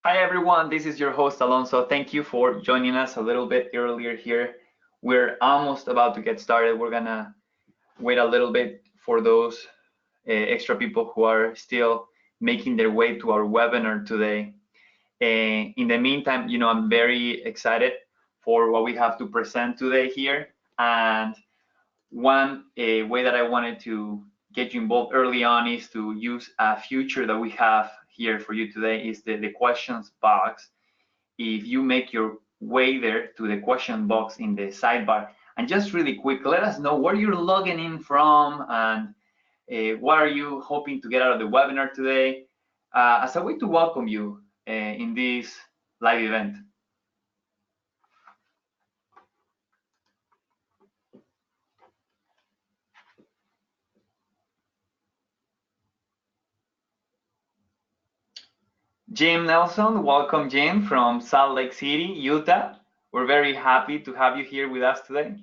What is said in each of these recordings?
Hi everyone, this is your host Alonso. Thank you for joining us a little bit earlier here. We're almost about to get started. We're gonna wait a little bit for those extra people who are still making their way to our webinar today. In the meantime, I'm very excited for what we have to present today here. And one way that I wanted to get you involved early on is to use a feature that we have here for you today is the questions box. If you make your way there to the question box in the sidebar, and just really quick, let us know where you're logging in from and what are you hoping to get out of the webinar today as a way to welcome you in this live event. Jim Nelson, welcome Jim from Salt Lake City, Utah. We're very happy to have you here with us today.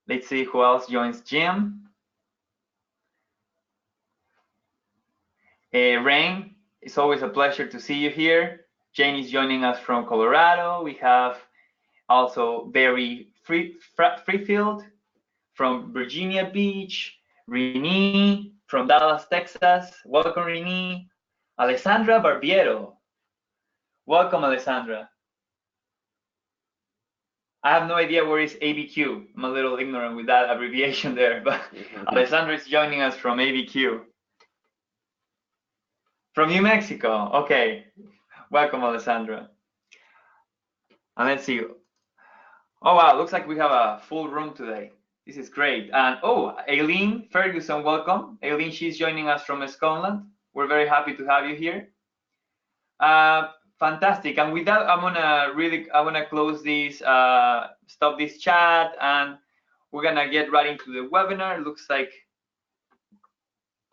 Let's see who else joins Jim. Rain, it's always a pleasure to see you here. Jane is joining us from Colorado. We have also Barry Freefield from Virginia Beach, Renee from Dallas, Texas. Welcome, Renee. Alessandra Barbiero. Welcome, Alessandra. I have no idea where is ABQ. I'm a little ignorant with that abbreviation there, but Alessandra is joining us from ABQ. From New Mexico. Okay. Welcome, Alessandra. And let's see. Oh, wow. Looks like we have a full room today. This is great. And oh, Aileen Ferguson, welcome. Aileen, she's joining us from Scotland. We're very happy to have you here. Fantastic. And with that, I wanna close this, stop this chat, and we're gonna get right into the webinar. It looks like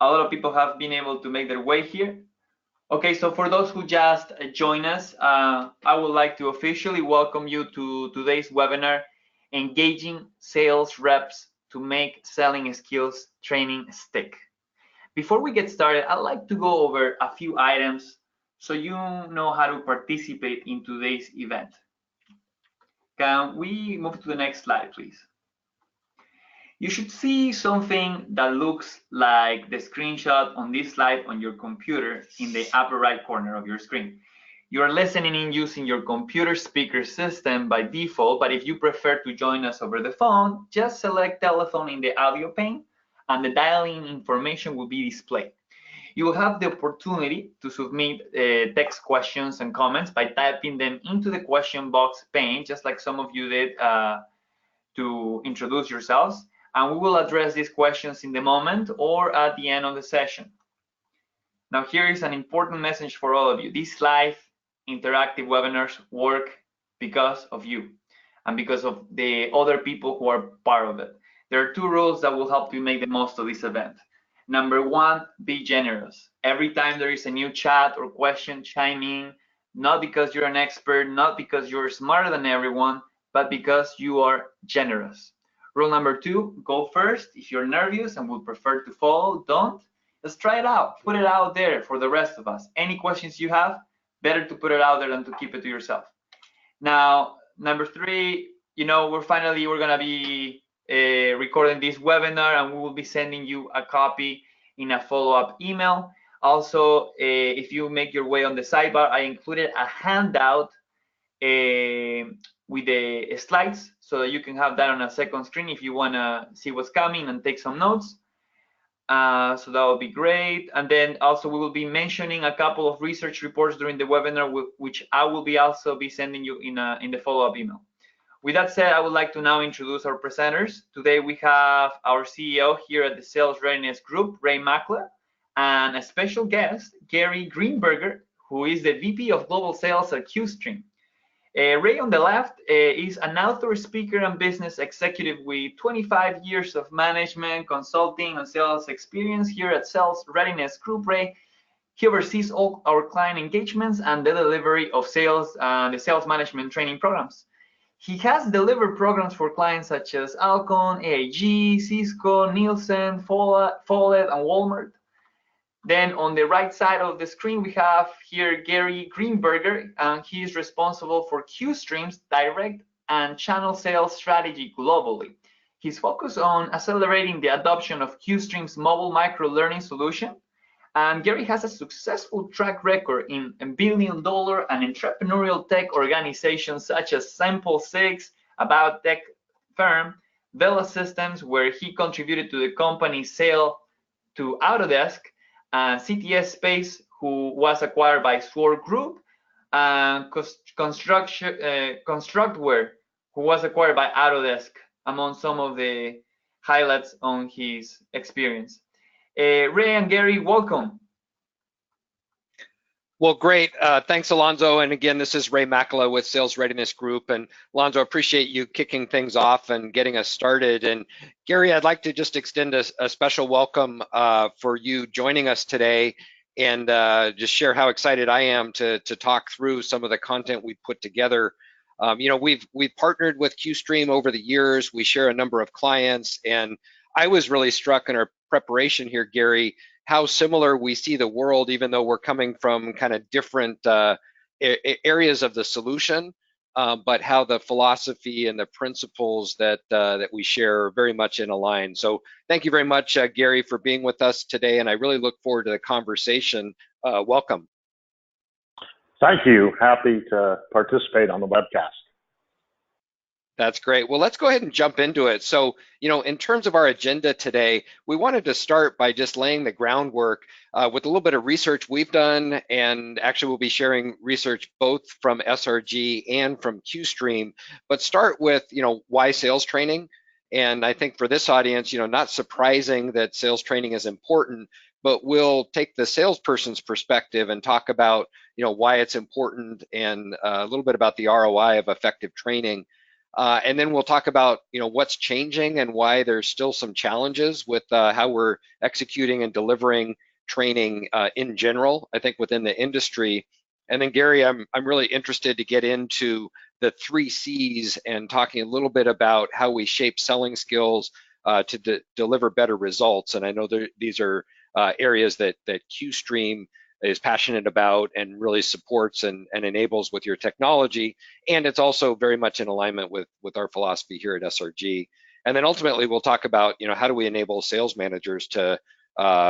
a lot of people have been able to make their way here. Okay, so for those who just joined us, I would like to officially welcome you to today's webinar, Engaging Sales Reps to Make Selling Skills Training Stick. Before we get started, I'd like to go over a few items so you know how to participate in today's event. Can we move to the next slide, please? You should see something that looks like the screenshot on this slide on your computer in the upper right corner of your screen. You are listening in using your computer speaker system by default, but if you prefer to join us over the phone, just select telephone in the audio pane and the dialing information will be displayed. You will have the opportunity to submit text questions and comments by typing them into the question box pane, just like some of you did to introduce yourselves. And we will address these questions in the moment or at the end of the session. Now, here is an important message for all of you. These live interactive webinars work because of you and because of the other people who are part of it. There are two rules that will help you make the most of this event. Number one, be generous. Every time there is a new chat or question, chime in, not because you're an expert, not because you're smarter than everyone, but because you are generous. Rule number two, go first. If you're nervous and would prefer to follow, don't. Let's try it out. Put it out there for the rest of us. Any questions you have, better to put it out there than to keep it to yourself. Now, number three, we're gonna be recording this webinar and we will be sending you a copy in a follow-up email. Also, if you make your way on the sidebar, I included a handout with the slides so that you can have that on a second screen if you want to see what's coming and take some notes. So that will be great. And then also we will be mentioning a couple of research reports during the webinar, which I will also be sending you in the follow-up email. With that said, I would like to now introduce our presenters. Today we have our CEO here at the Sales Readiness Group, Ray Makela, and a special guest, Gary Greenberger, who is the VP of Global Sales at QStream. Ray on the left is an author, speaker, and business executive with 25 years of management, consulting, and sales experience here at Sales Readiness Group. Ray, he oversees all our client engagements and the delivery of sales and the sales management training programs. He has delivered programs for clients such as Alcon, AIG, Cisco, Nielsen, Follett, and Walmart. Then on the right side of the screen, we have here Gary Greenberger, and he is responsible for QStream's direct and channel sales strategy globally. He's focused on accelerating the adoption of QStream's mobile micro-learning solution. And Gary has a successful track record in billion-dollar and entrepreneurial tech organizations such as Sample6, About Tech firm, Vela Systems, where he contributed to the company's sale to Autodesk, and CTS Space, who was acquired by Sword Group, and Constructware, who was acquired by Autodesk, among some of the highlights on his experience. Ray and Gary, welcome. Well, great. Thanks, Alonso. And again, this is Ray Makela with Sales Readiness Group. And Alonso, appreciate you kicking things off and getting us started. And Gary, I'd like to just extend a special welcome for you joining us today, and just share how excited I am to talk through some of the content we put together. You know, we've partnered with QStream over the years. We share a number of clients, and I was really struck in our preparation here, Gary, how similar we see the world, even though we're coming from kind of different areas of the solution, but how the philosophy and the principles that we share are very much in line. So thank you very much, Gary, for being with us today, and I really look forward to the conversation. Welcome. Thank you. Happy to participate on the webcast. That's great. Well, let's go ahead and jump into it. So, you know, in terms of our agenda today, we wanted to start by just laying the groundwork with a little bit of research we've done, and actually we'll be sharing research both from SRG and from QStream, but start with, you know, why sales training? And I think for this audience, you know, not surprising that sales training is important, but we'll take the salesperson's perspective and talk about, you know, why it's important, and a little bit about the ROI of effective training. And then we'll talk about, you know, what's changing and why there's still some challenges with how we're executing and delivering training in general, I think, within the industry. And then Gary, I'm really interested to get into the 3 C's and talking a little bit about how we shape selling skills to deliver better results. And I know these are areas that QStream is passionate about and really supports and enables with your technology. And it's also very much in alignment with our philosophy here at SRG. And then ultimately we'll talk about, you know, how do we enable sales managers to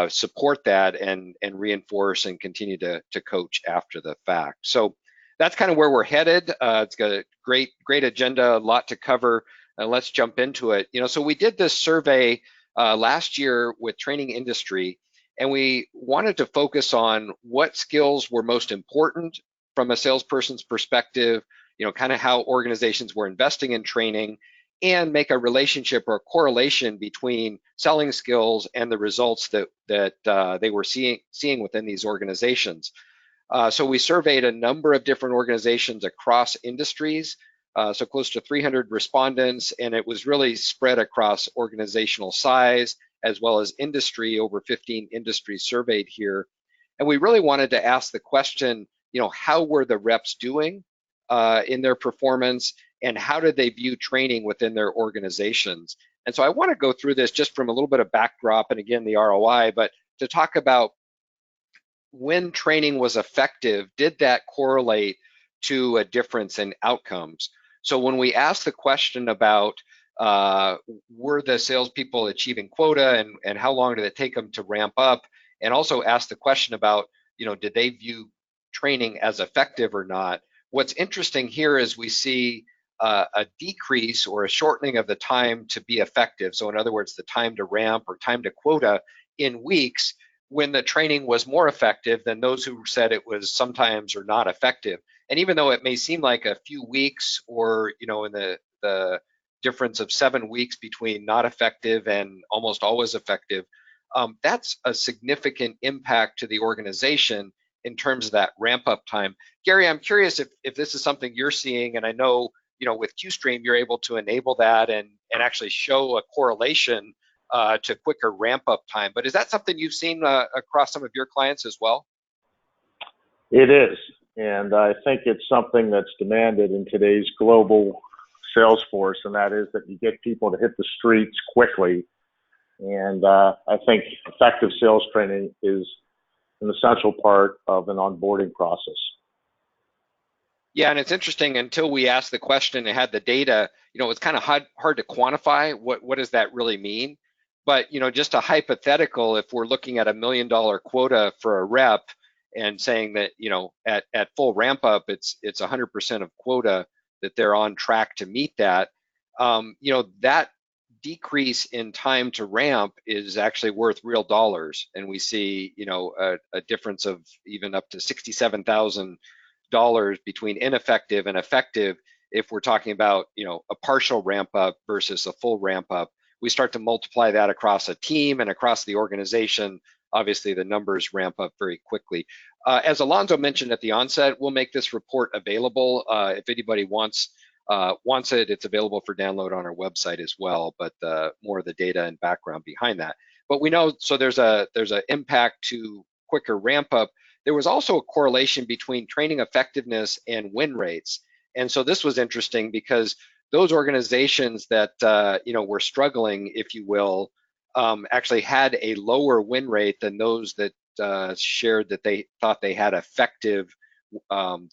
support that and reinforce and continue to coach after the fact. So that's kind of where we're headed. It's got a great agenda, a lot to cover, and let's jump into it. You know, so we did this survey last year with Training Industry, and we wanted to focus on what skills were most important from a salesperson's perspective, you know, kind of how organizations were investing in training, and make a relationship or a correlation between selling skills and the results that they were seeing within these organizations. So we surveyed a number of different organizations across industries, so close to 300 respondents, and it was really spread across organizational size as well as industry, over 15 industries surveyed here. And we really wanted to ask the question, you know, how were the reps doing in their performance, and how did they view training within their organizations? And so I want to go through this just from a little bit of backdrop, and again, the ROI, but to talk about when training was effective, did that correlate to a difference in outcomes? So when we asked the question about were the salespeople achieving quota, and how long did it take them to ramp up, and also asked the question about, you know, did they view training as effective or not? What's interesting here is we see a decrease or a shortening of the time to be effective. So in other words, the time to ramp or time to quota in weeks, when the training was more effective than those who said it was sometimes or not effective. And even though it may seem like a few weeks, or, you know, in the difference of 7 weeks between not effective and almost always effective, that's a significant impact to the organization in terms of that ramp up time. Gary, I'm curious if this is something you're seeing, and I know, you know, with QStream, you're able to enable that and actually show a correlation to quicker ramp up time. But is that something you've seen across some of your clients as well? It is, and I think it's something that's demanded in today's global sales force, and that is that you get people to hit the streets quickly. And I think effective sales training is an essential part of an onboarding process. Yeah, and it's interesting, until we asked the question and had the data, it's kind of hard to quantify what does that really mean. But, just a hypothetical, if we're looking at $1 million quota for a rep and saying that, at full ramp up, it's 100% of quota that they're on track to meet that, that decrease in time to ramp is actually worth real dollars. And we see, a difference of even up to $67,000 between ineffective and effective. If we're talking about, a partial ramp up versus a full ramp up, we start to multiply that across a team and across the organization. Obviously, the numbers ramp up very quickly. As Alonzo mentioned at the onset, we'll make this report available. If anybody wants it, it's available for download on our website as well, but more of the data and background behind that. But we know, so there's an impact to quicker ramp up. There was also a correlation between training effectiveness and win rates. And so this was interesting because those organizations that were struggling, if you will, actually had a lower win rate than those that shared that they thought they had effective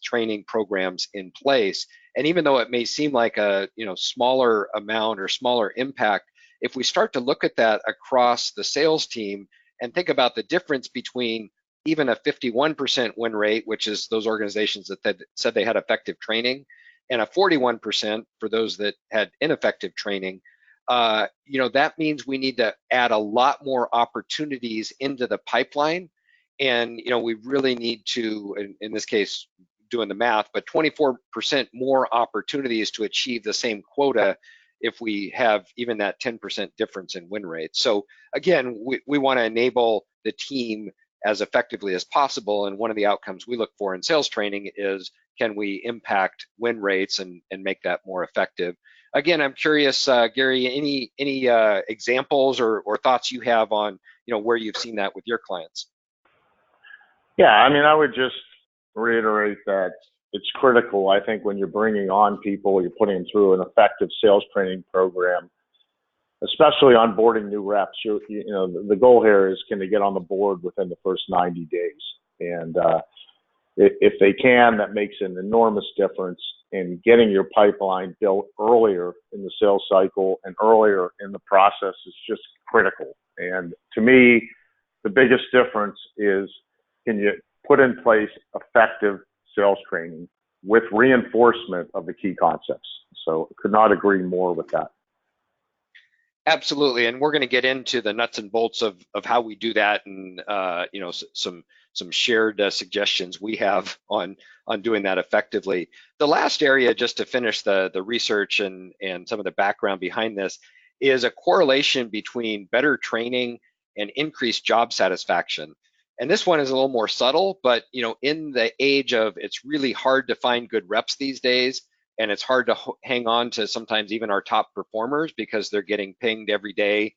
training programs in place. And even though it may seem like a smaller amount or smaller impact, if we start to look at that across the sales team and think about the difference between even a 51% win rate, which is those organizations that said they had effective training, and a 41% for those that had ineffective training, that means we need to add a lot more opportunities into the pipeline. And, we really need to, in this case, doing the math, but 24% more opportunities to achieve the same quota if we have even that 10% difference in win rate. So again, we want to enable the team as effectively as possible. And one of the outcomes we look for in sales training is, can we impact win rates and make that more effective? Again, I'm curious, Gary, any examples or thoughts you have on where you've seen that with your clients? Yeah, I would just reiterate that it's critical. I think when you're bringing on people, you're putting them through an effective sales training program, especially onboarding new reps. The goal here is, can they get on the board within the first 90 days? And if they can, that makes an enormous difference in getting your pipeline built earlier in the sales cycle and earlier in the process is just critical. And to me, the biggest difference is, can you put in place effective sales training with reinforcement of the key concepts? So I could not agree more with that. Absolutely, and we're going to get into the nuts and bolts of how we do that, and some shared suggestions we have on doing that effectively. The last area, just to finish the research and some of the background behind this, is a correlation between better training and increased job satisfaction. And this one is a little more subtle, but in the age of, it's really hard to find good reps these days, and it's hard to hang on to sometimes even our top performers because they're getting pinged every day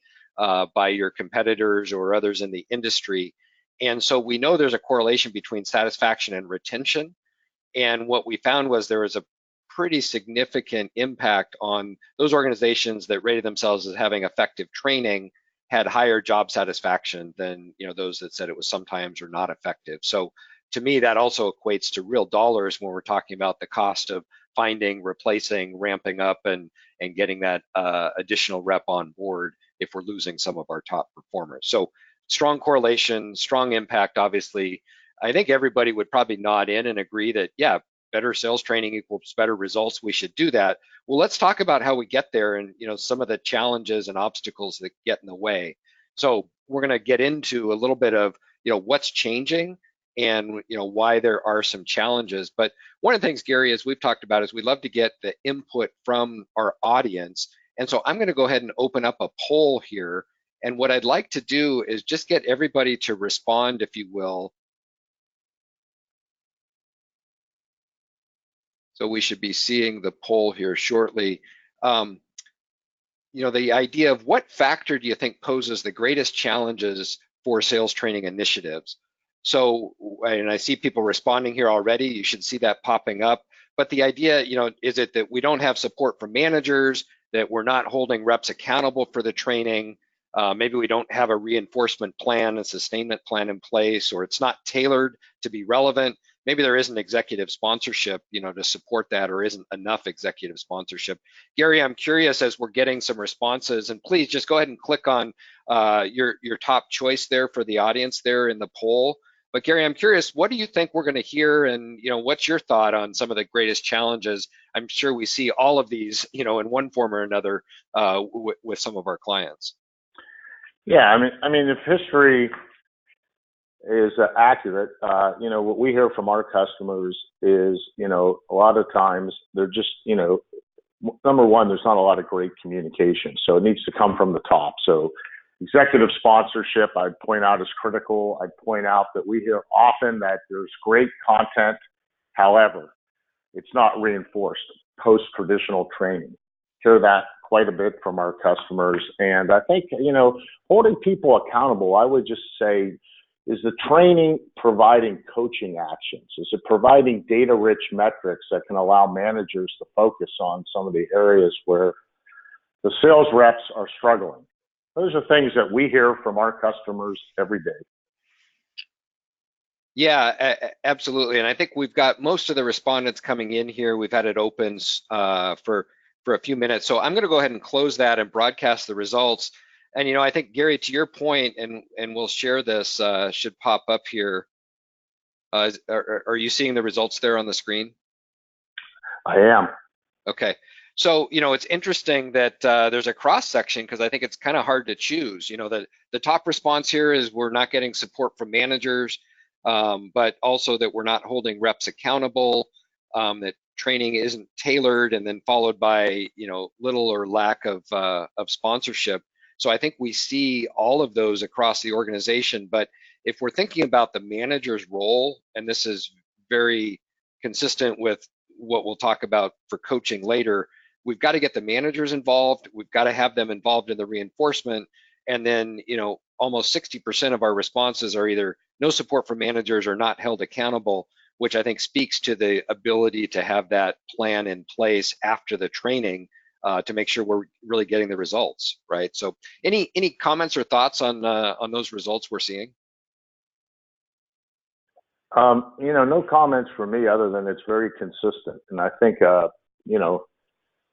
by your competitors or others in the industry. And so we know there's a correlation between satisfaction and retention. And what we found was there was a pretty significant impact on those organizations that rated themselves as having effective training had higher job satisfaction than those that said it was sometimes or not effective. So to me, that also equates to real dollars when we're talking about the cost of finding, replacing, ramping up, and getting that additional rep on board if we're losing some of our top performers. So strong correlation, strong impact. Obviously, I think everybody would probably nod in and agree that, yeah, better sales training equals better results. We should do that. Well, let's talk about how we get there and some of the challenges and obstacles that get in the way. So we're going to get into a little bit of what's changing and why there are some challenges. But one of the things, Gary, as we've talked about, is we love to get the input from our audience. And so I'm going to go ahead and open up a poll here. And what I'd like to do is just get everybody to respond, if you will. So we should be seeing the poll here shortly. The idea of what factor do you think poses the greatest challenges for sales training initiatives? So, and I see people responding here already. You should see that popping up. But the idea, is it that we don't have support from managers, that we're not holding reps accountable for the training, Maybe we don't have a reinforcement plan, a sustainment plan in place, or it's not tailored to be relevant. Maybe there isn't executive sponsorship, to support that, or isn't enough executive sponsorship. Gary, I'm curious, as we're getting some responses, and please just go ahead and click on your top choice there for the audience there in the poll. But Gary, I'm curious, what do you think we're going to hear, and what's your thought on some of the greatest challenges? I'm sure we see all of these, in one form or another with some of our clients. Yeah, I mean, if history is accurate, what we hear from our customers is, a lot of times they're just, number one, there's not a lot of great communication, so it needs to come from the top. So executive sponsorship, I'd point out, is critical. I'd point out that we hear often that there's great content. However, it's not reinforced post-traditional training. Hear that quite a bit from our customers. And I think, holding people accountable, I would just say, is the training providing coaching actions? Is it providing data-rich metrics that can allow managers to focus on some of the areas where the sales reps are struggling? Those are things that we hear from our customers every day. Yeah, absolutely. And I think we've got most of the respondents coming in here. We've had it open for a few minutes. So I'm going to go ahead and close that and broadcast the results. And, I think, Gary, to your point, and we'll share this, should pop up here. Are you seeing the results there on the screen? I am. Okay. So, it's interesting that there's a cross section, because I think it's kind of hard to choose. The top response here is we're not getting support from managers, but also that we're not holding reps accountable, that training isn't tailored, and then followed by, little or lack of sponsorship. So I think we see all of those across the organization. But if we're thinking about the manager's role, and this is very consistent with what we'll talk about for coaching later, we've got to get the managers involved. We've got to have them involved in the reinforcement. And then, almost 60% of our responses are either no support for managers or not held accountable, which I think speaks to the ability to have that plan in place after the training to make sure we're really getting the results, right? So any comments or thoughts on those results we're seeing? No comments for me other than it's very consistent. And I think,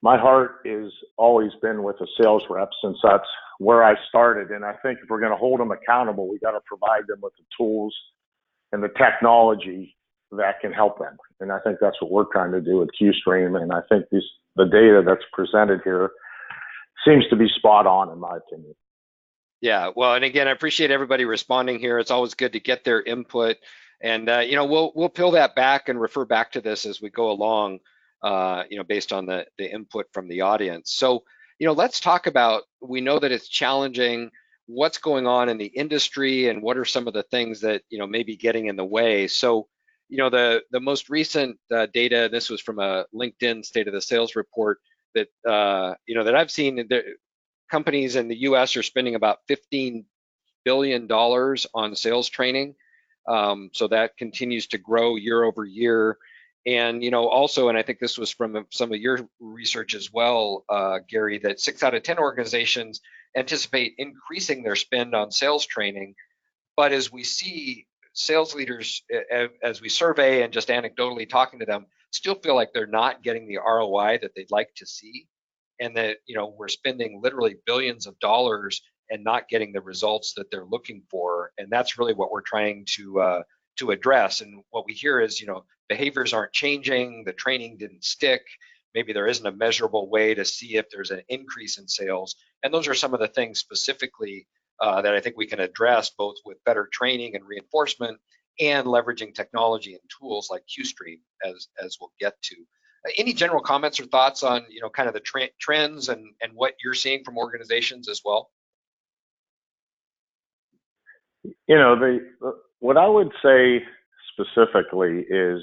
my heart is always been with the sales reps, since that's where I started. And I think if we're going to hold them accountable, we got to provide them with the tools and the technology that can help them. And I think that's what we're trying to do with QStream. And I think the data that's presented here seems to be spot on, in my opinion. Yeah, well, and again, I appreciate everybody responding here. It's always good to get their input. And, we'll peel that back and refer back to this as we go along, based on the input from the audience. So, let's talk about, we know that it's challenging, what's going on in the industry, and what are some of the things that, may be getting in the way. So, the most recent data, this was from a LinkedIn State of the Sales report that, that I've seen, that companies in the US are spending about $15 billion on sales training. So that continues to grow year over year. And, also, and I think this was from some of your research as well, Gary, that 6 out of 10 organizations anticipate increasing their spend on sales training. But as we see, sales leaders, as we survey and just anecdotally talking to them, still feel like they're not getting the ROI that they'd like to see. And that, we're spending literally billions of dollars and not getting the results that they're looking for. And that's really what we're trying to address. And what we hear is, behaviors aren't changing, the training didn't stick, maybe there isn't a measurable way to see if there's an increase in sales. And those are some of the things specifically that I think we can address, both with better training and reinforcement, and leveraging technology and tools like QStream, as we'll get to. Any general comments or thoughts on, kind of the trends and what you're seeing from organizations as well? What I would say specifically is,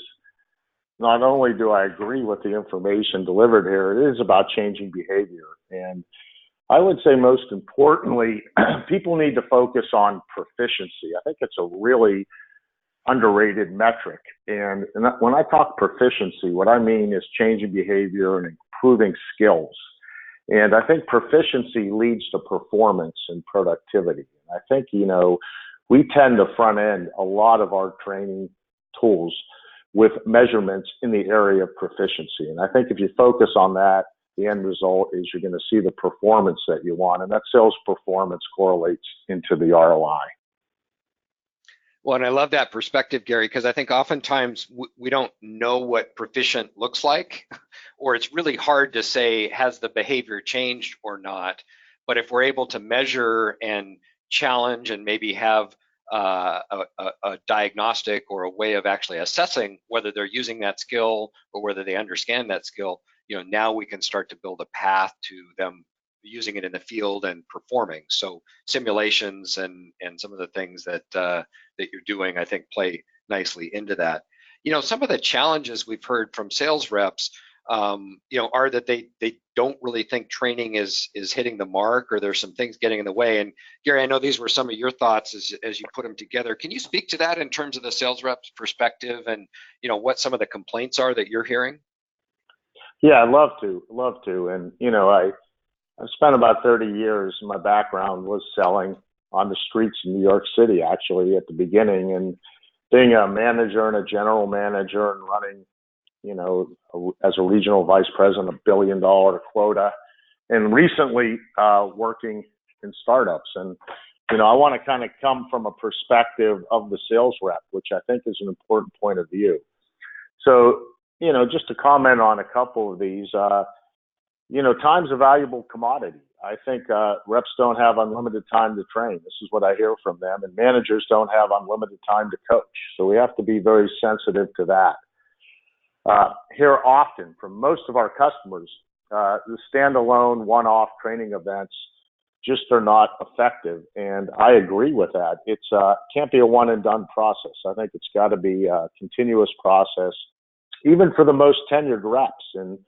not only do I agree with the information delivered here, it is about changing behavior. And I would say most importantly, people need to focus on proficiency. I think it's a really underrated metric. And when I talk proficiency, what I mean is changing behavior and improving skills. And I think proficiency leads to performance and productivity. And I think, we tend to front end a lot of our training tools with measurements in the area of proficiency. And I think if you focus on that, the end result is you're going to see the performance that you want. And that sales performance correlates into the ROI. Well, and I love that perspective, Gary, because I think oftentimes we don't know what proficient looks like, or it's really hard to say, has the behavior changed or not? But if we're able to measure and challenge and maybe have a diagnostic or a way of actually assessing whether they're using that skill or whether they understand that skill, now we can start to build a path to them using it in the field and performing. So simulations and some of the things that that you're doing, I think, play nicely into that. Some of the challenges we've heard from sales reps, are that they don't really think training is hitting the mark, or there's some things getting in the way. And Gary, I know these were some of your thoughts as you put them together. Can you speak to that in terms of the sales rep's perspective and what some of the complaints are that you're hearing? Yeah, I'd love to. And I spent about 30 years. My background was selling on the streets in New York City, actually, at the beginning, and being a manager and a general manager and running, as a regional vice president, $1 billion quota, and recently working in startups. And, I want to kind of come from a perspective of the sales rep, which I think is an important point of view. So, just to comment on a couple of these, time's a valuable commodity. I think reps don't have unlimited time to train. This is what I hear from them. And managers don't have unlimited time to coach. So we have to be very sensitive to that. Hear often from most of our customers, the standalone one-off training events just are not effective. And I agree with that. It's can't be a one and done process. I think it's got to be a continuous process, even for the most tenured reps. And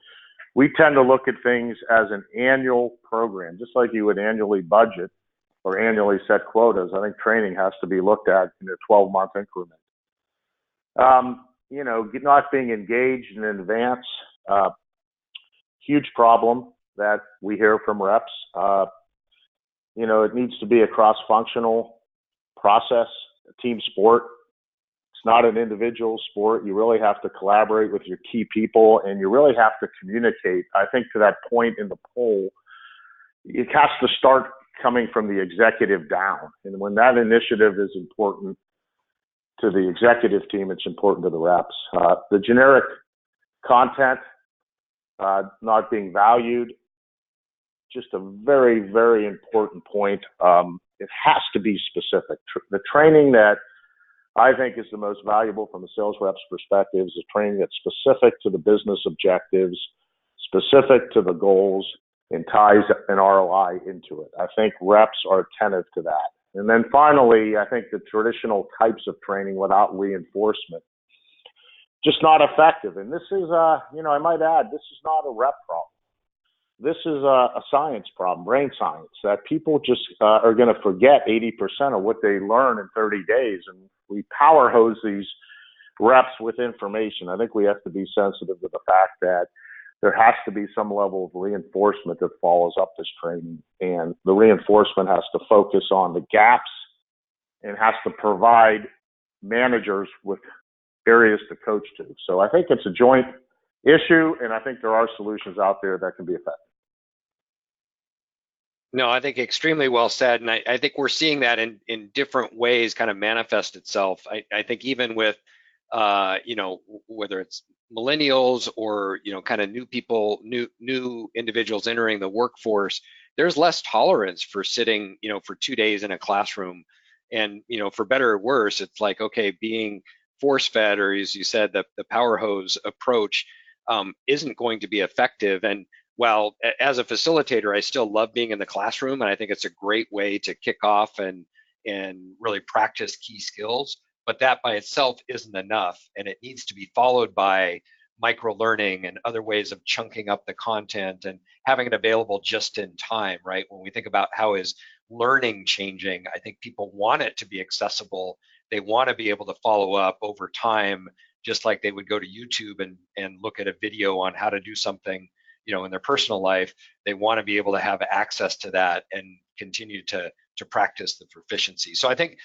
we tend to look at things as an annual program, just like you would annually budget or annually set quotas. I think training has to be looked at in a 12-month increment. Not being engaged in advance, huge problem that we hear from reps. It needs to be a cross-functional process, a team sport. It's not an individual sport. You really have to collaborate with your key people, and you really have to communicate. I think to that point in the poll, it has to start coming from the executive down. And when that initiative is important to the executive team, it's important to the reps. The generic content not being valued, just a very, very important point. It has to be specific. The training that I think is the most valuable from a sales rep's perspective is a training that's specific to the business objectives, specific to the goals, and ties an ROI into it. I think reps are attentive to that. And then finally, I think the traditional types of training without reinforcement, just not effective. And this is, I might add, this is not a rep problem. This is a science problem, brain science, that people just are going to forget 80% of what they learn in 30 days. And we power hose these reps with information. I think we have to be sensitive to the fact that there has to be some level of reinforcement that follows up this training. And the reinforcement has to focus on the gaps and has to provide managers with areas to coach to. So I think it's a joint issue, and I think there are solutions out there that can be effective. No, I think extremely well said. And I think we're seeing that in different ways kind of manifest itself. I think even with, whether it's millennials or, kind of new people, new individuals entering the workforce, there's less tolerance for sitting, for 2 days in a classroom. And, for better or worse, it's like, okay, being force fed, or as you said, the power hose approach isn't going to be effective. And while as a facilitator, I still love being in the classroom, and I think it's a great way to kick off and really practice key skills, but that by itself isn't enough, and it needs to be followed by micro learning and other ways of chunking up the content and having it available just in time, right? When we think about how is learning changing, I think people want it to be accessible. They want to be able to follow up over time, just like they would go to YouTube and look at a video on how to do something, in their personal life, they want to be able to have access to that and continue to practice the proficiency. So I think,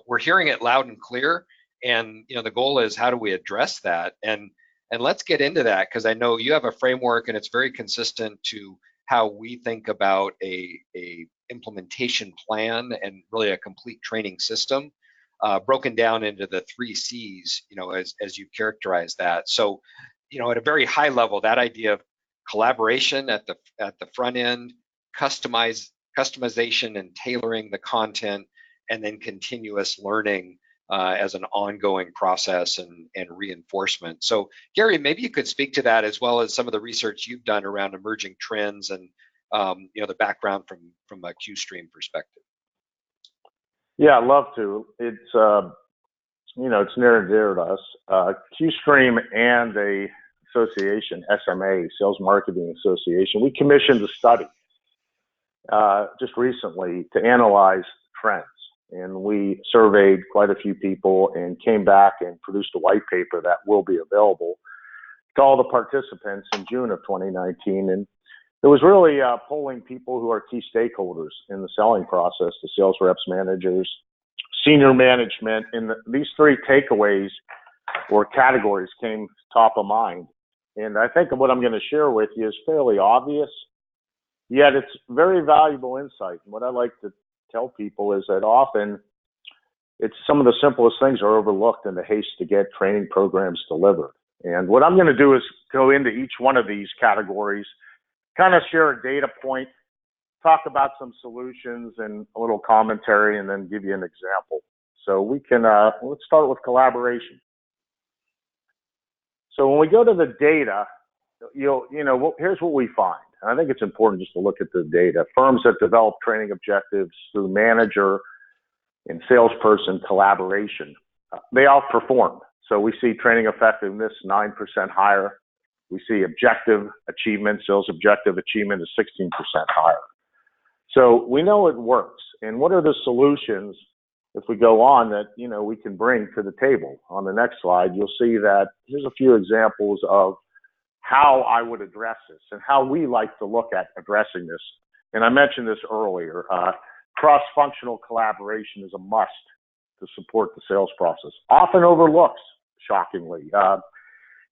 we're hearing it loud and clear, and the goal is, how do we address that? And let's get into that, because I know you have a framework and it's very consistent to how we think about a implementation plan and really a complete training system, broken down into the 3 C's, as you characterize that. So, at a very high level, that idea of collaboration at the front end, customization and tailoring the content, and then continuous learning as an ongoing process and reinforcement. So Gary, maybe you could speak to that, as well as some of the research you've done around emerging trends and the background from a QStream perspective. Yeah, I'd love to. It's it's near and dear to us. QStream and a association, SMA, Sales Marketing Association, we commissioned a study just recently to analyze trends. And we surveyed quite a few people and came back and produced a white paper that will be available to all the participants in June of 2019. And it was really polling people who are key stakeholders in the selling process, the sales reps, managers, senior management. And these 3 takeaways or categories came top of mind. And I think what I'm going to share with you is fairly obvious, yet it's very valuable insight. And what I like to tell people is that often it's some of the simplest things are overlooked in the haste to get training programs delivered. And what I'm going to do is go into each one of these categories, kind of share a data point, talk about some solutions and a little commentary, and then give you an example. So we can, let's start with collaboration. So when we go to the data, here's what we find. And I think it's important just to look at the data. Firms that develop training objectives through manager and salesperson collaboration, they outperform. So we see training effectiveness 9% higher. We see objective achievement, sales objective achievement is 16% higher. So we know it works. And what are the solutions, if we go on, that we can bring to the table? On the next slide, you'll see that here's a few examples of how I would address this and how we like to look at addressing this. And I mentioned this earlier. Cross-functional collaboration is a must to support the sales process. Often overlooked, shockingly.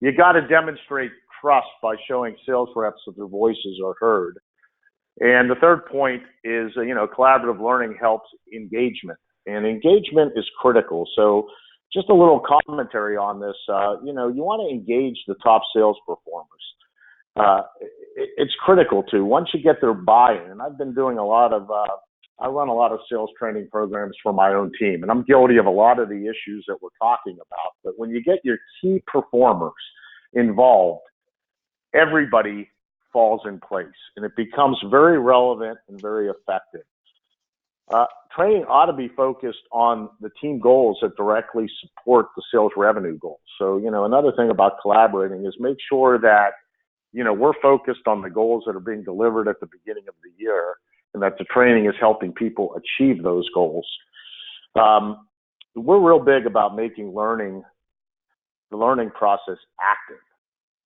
You got to demonstrate trust by showing sales reps that their voices are heard. And the third point is, collaborative learning helps engagement. And engagement is critical. So just a little commentary on this, you want to engage the top sales performers. It's critical too. Once you get their buy-in, and I've been doing I run a lot of sales training programs for my own team, and I'm guilty of a lot of the issues that we're talking about. But when you get your key performers involved, everybody falls in place, and it becomes very relevant and very effective. Training ought to be focused on the team goals that directly support the sales revenue goals. So, another thing about collaborating is make sure that, we're focused on the goals that are being delivered at the beginning of the year, and that the training is helping people achieve those goals. We're real big about making the learning process active.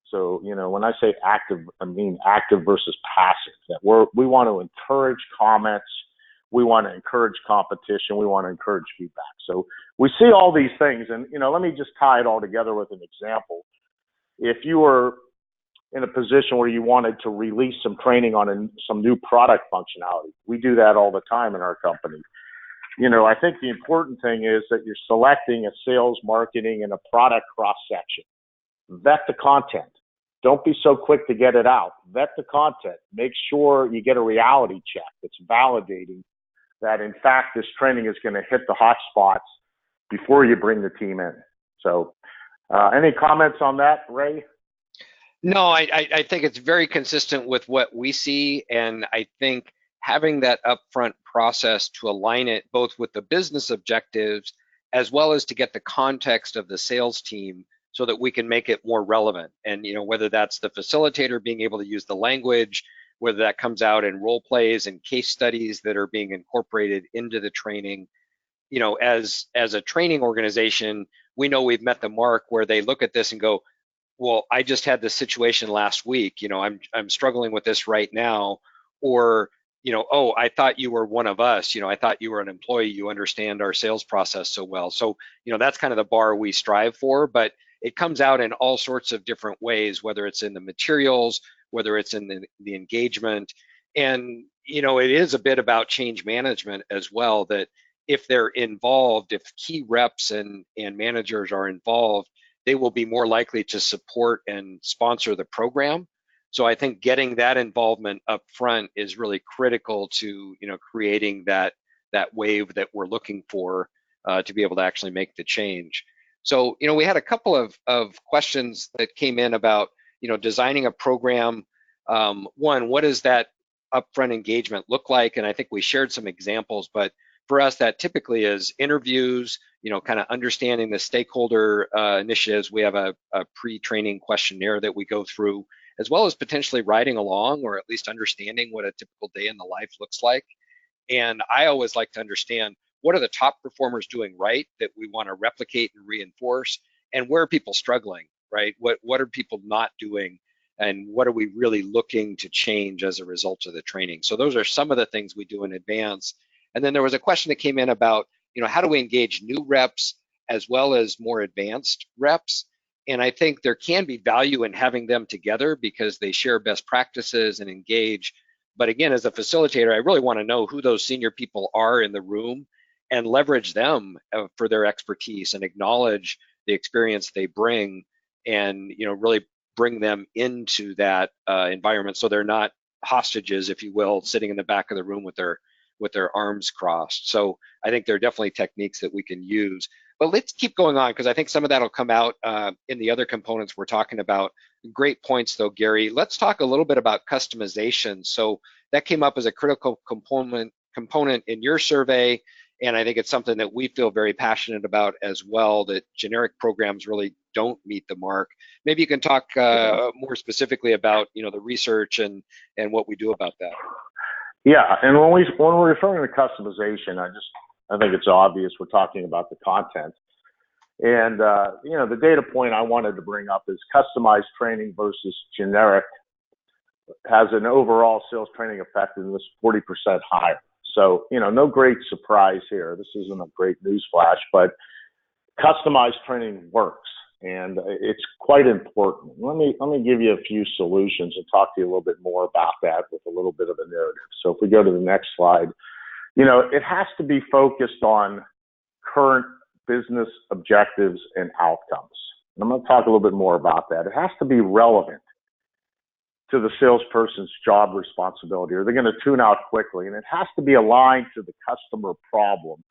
So, when I say active, I mean active versus passive. That we want to encourage comments. We want to encourage competition. We want to encourage feedback. So we see all these things, and let me just tie it all together with an example. If you were in a position where you wanted to release some training on some new product functionality, we do that all the time in our company. I think the important thing is that you're selecting a sales, marketing, and a product cross-section. Vet the content. Don't be so quick to get it out. Vet the content. Make sure you get a reality check that's validating that, in fact, this training is going to hit the hot spots before you bring the team in. So any comments on that, Ray? No, I think it's very consistent with what we see. And I think having that upfront process to align it both with the business objectives as well as to get the context of the sales team so that we can make it more relevant. And whether that's the facilitator being able to use the language, whether that comes out in role plays and case studies that are being incorporated into the training. As a training organization, we know we've met the mark where they look at this and go, well, I just had this situation last week, I'm struggling with this right now, or, oh, I thought you were one of us, I thought you were an employee, you understand our sales process so well. So, that's kind of the bar we strive for, but it comes out in all sorts of different ways, whether it's in the materials, whether it's in the engagement. And, it is a bit about change management as well, that if they're involved, if key reps and managers are involved, they will be more likely to support and sponsor the program. So I think getting that involvement up front is really critical to creating that wave that we're looking for to be able to actually make the change. So we had a couple of questions that came in about designing a program. One, what does that upfront engagement look like? And I think we shared some examples, but for us, that typically is interviews, kind of understanding the stakeholder initiatives. We have a pre-training questionnaire that we go through, as well as potentially riding along or at least understanding what a typical day in the life looks like. And I always like to understand, what are the top performers doing right that we want to replicate and reinforce, and where are people struggling, right? What are people not doing, and what are we really looking to change as a result of the training? So those are some of the things we do in advance. And then there was a question that came in about, how do we engage new reps as well as more advanced reps? And I think there can be value in having them together because they share best practices and engage. But again, as a facilitator, I really want to know who those senior people are in the room and leverage them for their expertise and acknowledge the experience they bring, and really bring them into that environment so they're not hostages, if you will, sitting in the back of the room with their arms crossed. So I think there are definitely techniques that we can use. But let's keep going on, because I think some of that will come out in the other components we're talking about. Great points though, Gary. Let's talk a little bit about customization. So that came up as a critical component in your survey, and I think it's something that we feel very passionate about as well, that generic programs really don't meet the mark. Maybe you can talk more specifically about the research and what we do about that. Yeah, and when we're referring to customization, I think it's obvious we're talking about the content. And the data point I wanted to bring up is customized training versus generic has an overall sales training effectiveness 40% higher. So, no great surprise here. This isn't a great news flash, but customized training works, and it's quite important. Let me give you a few solutions and talk to you a little bit more about that with a little bit of a narrative. So if we go to the next slide, it has to be focused on current business objectives and outcomes. And I'm going to talk a little bit more about that. It has to be relevant to the salesperson's job responsibility, or they're going to tune out quickly. And it has to be aligned to the customer problem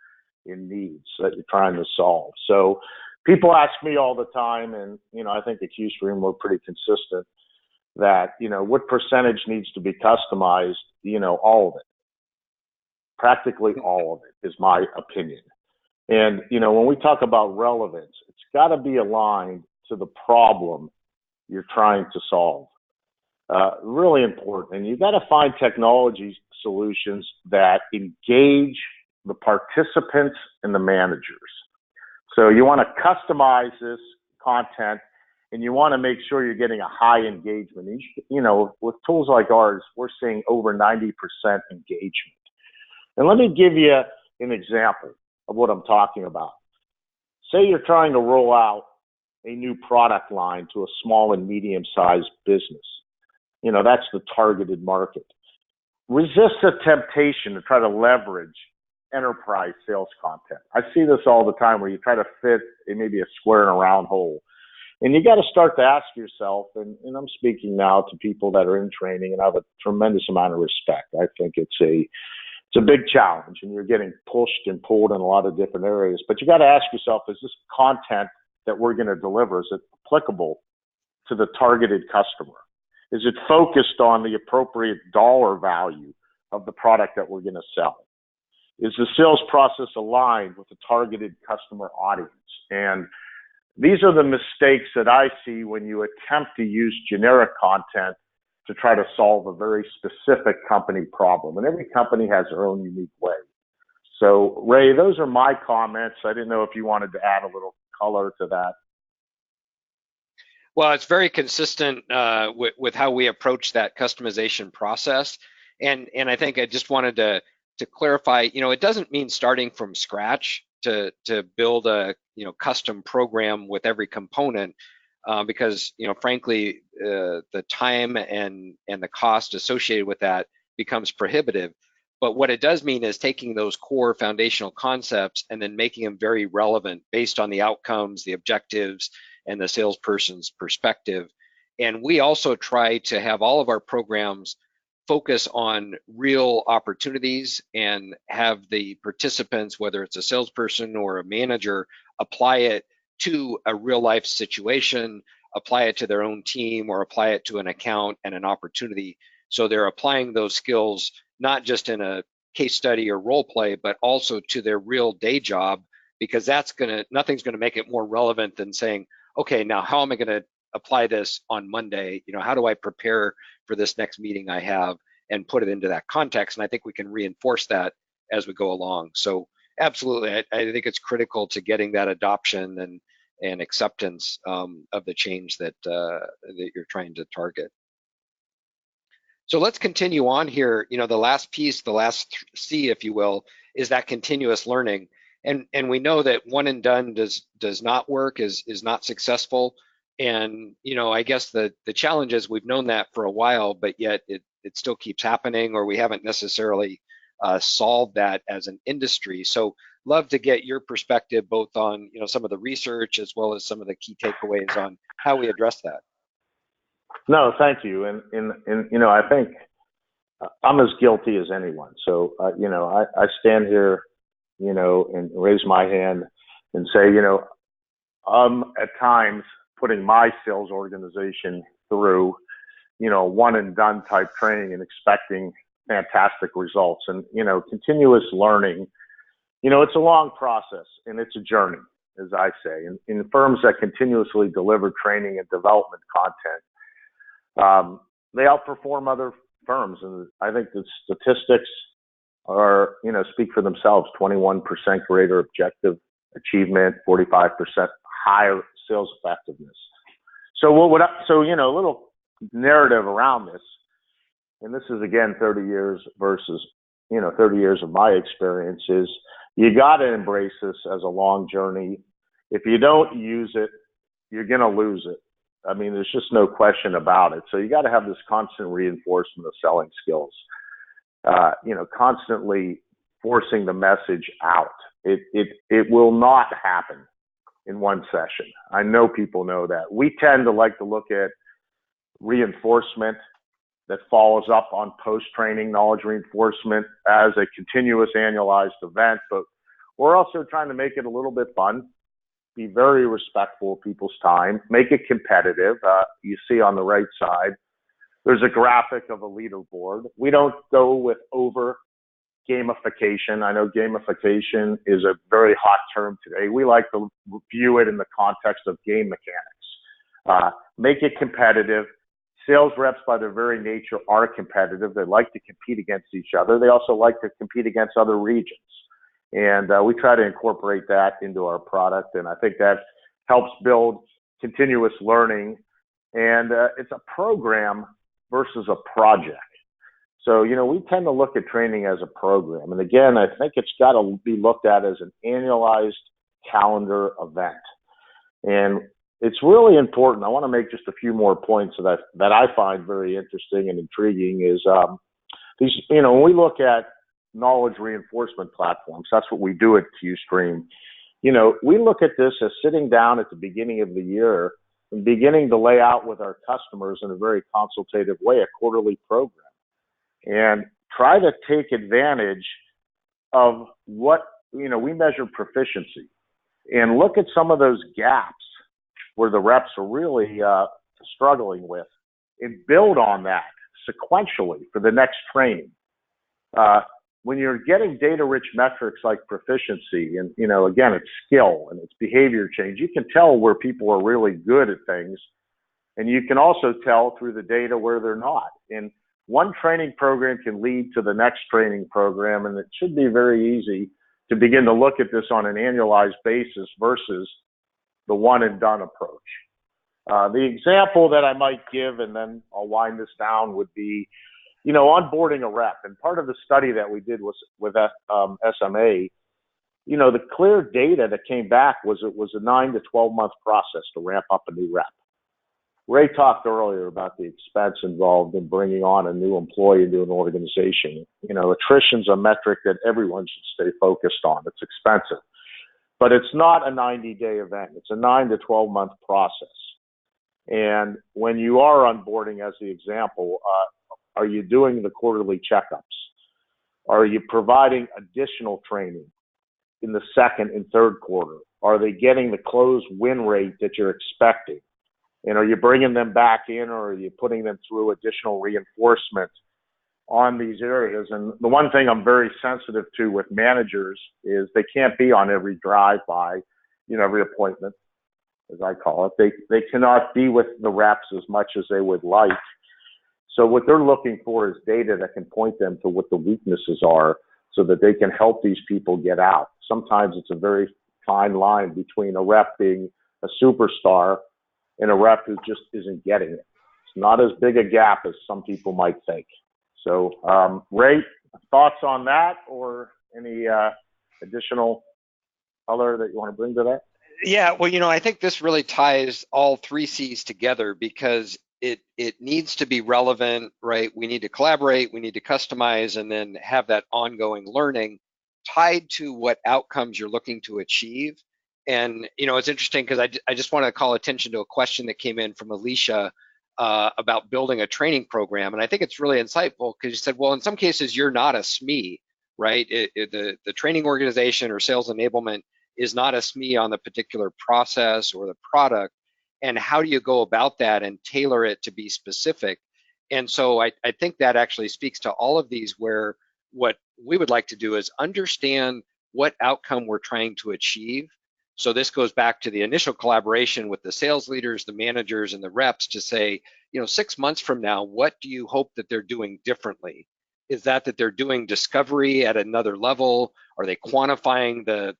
and needs that you're trying to solve. So people ask me all the time, and I think at QStream we're pretty consistent, that what percentage needs to be customized. All of it, practically all of it, is my opinion. And when we talk about relevance, it's got to be aligned to the problem you're trying to solve. Really important. And you've got to find technology solutions that engage the participants and the managers. So you want to customize this content, and you want to make sure you're getting a high engagement. With tools like ours, we're seeing over 90% engagement. And let me give you an example of what I'm talking about. Say you're trying to roll out a new product line to a small and medium-sized business. That's the targeted market. Resist the temptation to try to leverage enterprise sales content. I see this all the time, where you try to fit maybe a square in a round hole. And you got to start to ask yourself, and I'm speaking now to people that are in training, and I have a tremendous amount of respect. I think it's a big challenge, and you're getting pushed and pulled in a lot of different areas. But you got to ask yourself, is this content that we're going to deliver, is it applicable to the targeted customer? Is it focused on the appropriate dollar value of the product that we're going to sell? Is the sales process aligned with the targeted customer audience? And these are the mistakes that I see when you attempt to use generic content to try to solve a very specific company problem. And every company has their own unique way. So, Ray, those are my comments. I didn't know if you wanted to add a little color to that. Well, it's very consistent with how we approach that customization process. And I think I just wanted to clarify, it doesn't mean starting from scratch to build a custom program with every component, because frankly the time and the cost associated with that becomes prohibitive. But what it does mean is taking those core foundational concepts and then making them very relevant based on the outcomes, the objectives, and the salesperson's perspective. And we also try to have all of our programs focus on real opportunities and have the participants, whether it's a salesperson or a manager, apply it to a real life situation, apply it to their own team, or apply it to an account and an opportunity. So they're applying those skills not just in a case study or role play, but also to their real day job, because nothing's gonna make it more relevant than saying, okay, now how am I gonna apply this on Monday? How do I prepare for this next meeting I have and put it into that context? And I think we can reinforce that as we go along. So absolutely, I think it's critical to getting that adoption and acceptance of the change that you're trying to target. So let's continue on here. The last piece, the last C, if you will, is that continuous learning. And we know that one and done does not work, is not successful. And I guess the challenge is we've known that for a while, but yet it still keeps happening, or we haven't necessarily solved that as an industry. So love to get your perspective both on some of the research as well as some of the key takeaways on how we address that. No, thank you. And I think I'm as guilty as anyone. So, I stand here, and raise my hand and say, at times putting my sales organization through, one and done type training and expecting fantastic results. And, continuous learning, it's a long process and it's a journey, as I say. And in firms that continuously deliver training and development content, they outperform other firms. And I think the statistics are, speak for themselves. 21% greater objective achievement, 45% higher sales effectiveness. So a little narrative around this, and this is again 30 years versus 30 years of my experience, is you got to embrace this as a long journey. If you don't use it, you're going to lose it. I mean, there's just no question about it. So you got to have this constant reinforcement of selling skills, constantly forcing the message out. It will not happen in one session. I know people know that. We tend to like to look at reinforcement that follows up on post-training knowledge reinforcement as a continuous annualized event, but we're also trying to make it a little bit fun. Be very respectful of people's time, make it competitive. You see on the right side, there's a graphic of a leaderboard. We don't go with over gamification. I know gamification is a very hot term today. We like to view it in the context of game mechanics. Make it competitive. Sales reps, by their very nature, are competitive. They like to compete against each other. They also like to compete against other regions. And we try to incorporate that into our product. And I think that helps build continuous learning. And it's a program versus a project. So, we tend to look at training as a program. And again, I think it's got to be looked at as an annualized calendar event. And it's really important. I want to make just a few more points that I find very interesting and intriguing is these, when we look at knowledge reinforcement platforms, that's what we do at QStream. We look at this as sitting down at the beginning of the year and beginning to lay out with our customers in a very consultative way a quarterly program and try to take advantage of what, we measure proficiency and look at some of those gaps where the reps are really struggling with and build on that sequentially for the next training. When you're getting data-rich metrics like proficiency, and again, it's skill and it's behavior change, you can tell where people are really good at things, and you can also tell through the data where they're not. And one training program can lead to the next training program, and it should be very easy to begin to look at this on an annualized basis versus the one and done approach. The example that I might give, and then I'll wind this down, would be, onboarding a rep. And part of the study that we did was with SMA. The clear data that came back was it was a 9 to 12 month process to ramp up a new rep. Ray talked earlier about the expense involved in bringing on a new employee into an organization. Attrition's a metric that everyone should stay focused on. It's expensive, but it's not a 90-day event. It's a 9 to 12 month process. And when you are onboarding, as the example, are you doing the quarterly checkups? Are you providing additional training in the second and third quarter? Are they getting the close win rate that you're expecting? And are you bringing them back in, or are you putting them through additional reinforcement on these areas? And the one thing I'm very sensitive to with managers is they can't be on every drive-by, every appointment, as I call it. They cannot be with the reps as much as they would like. So what they're looking for is data that can point them to what the weaknesses are so that they can help these people get out. Sometimes it's a very fine line between a rep being a superstar and a rep who just isn't getting it. It's not as big a gap as some people might think. So, Ray, thoughts on that, or any additional color that you want to bring to that? Yeah, well, I think this really ties all 3 C's together, because it needs to be relevant, right? We need to collaborate, we need to customize, and then have that ongoing learning tied to what outcomes you're looking to achieve. And, it's interesting because I just want to call attention to a question that came in from Alicia about building a training program. And I think it's really insightful, because you said, well, in some cases, you're not a SME, right? The training organization or sales enablement is not a SME on the particular process or the product. And how do you go about that and tailor it to be specific? And so I think that actually speaks to all of these, where what we would like to do is understand what outcome we're trying to achieve. So this goes back to the initial collaboration with the sales leaders, the managers, and the reps to say, 6 months from now, what do you hope that they're doing differently? Is that they're doing discovery at another level? Are they quantifying the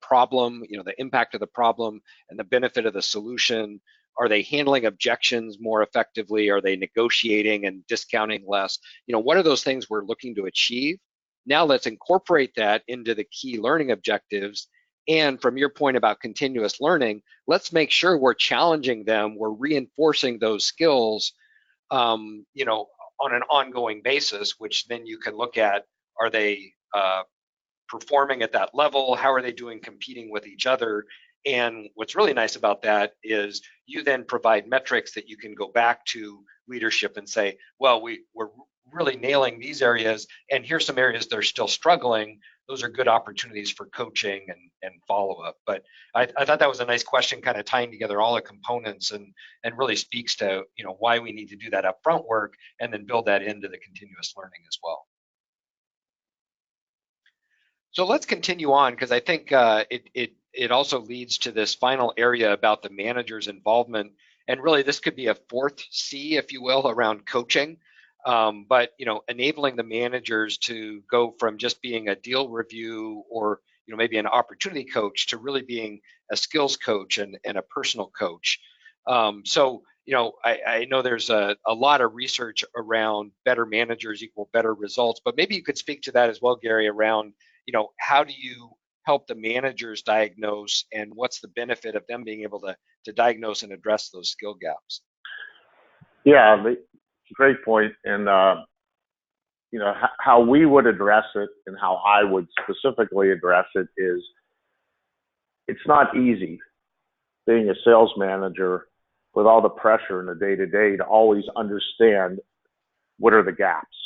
problem, the impact of the problem and the benefit of the solution? Are they handling objections more effectively? Are they negotiating and discounting less? What are those things we're looking to achieve? Now let's incorporate that into the key learning objectives. And from your point about continuous learning, let's make sure we're challenging them, we're reinforcing those skills, on an ongoing basis, which then you can look at, are they performing at that level? How are they doing competing with each other? And what's really nice about that is you then provide metrics that you can go back to leadership and say, well, we're really nailing these areas, and here's some areas they're still struggling. Those are good opportunities for coaching and follow-up. But I thought that was a nice question, kind of tying together all the components, and really speaks to why we need to do that upfront work and then build that into the continuous learning as well. So let's continue on, because I think it also leads to this final area about the manager's involvement. And really, this could be a 4th C, if you will, around coaching. But enabling the managers to go from just being a deal review or maybe an opportunity coach to really being a skills coach and a personal coach. So I know there's a lot of research around better managers equal better results, but maybe you could speak to that as well, Gary, around how do you help the managers diagnose, and what's the benefit of them being able to diagnose and address those skill gaps? Yeah, great point. And how we would address it, and how I would specifically address it, is it's not easy being a sales manager with all the pressure in the day-to-day to always understand what are the gaps.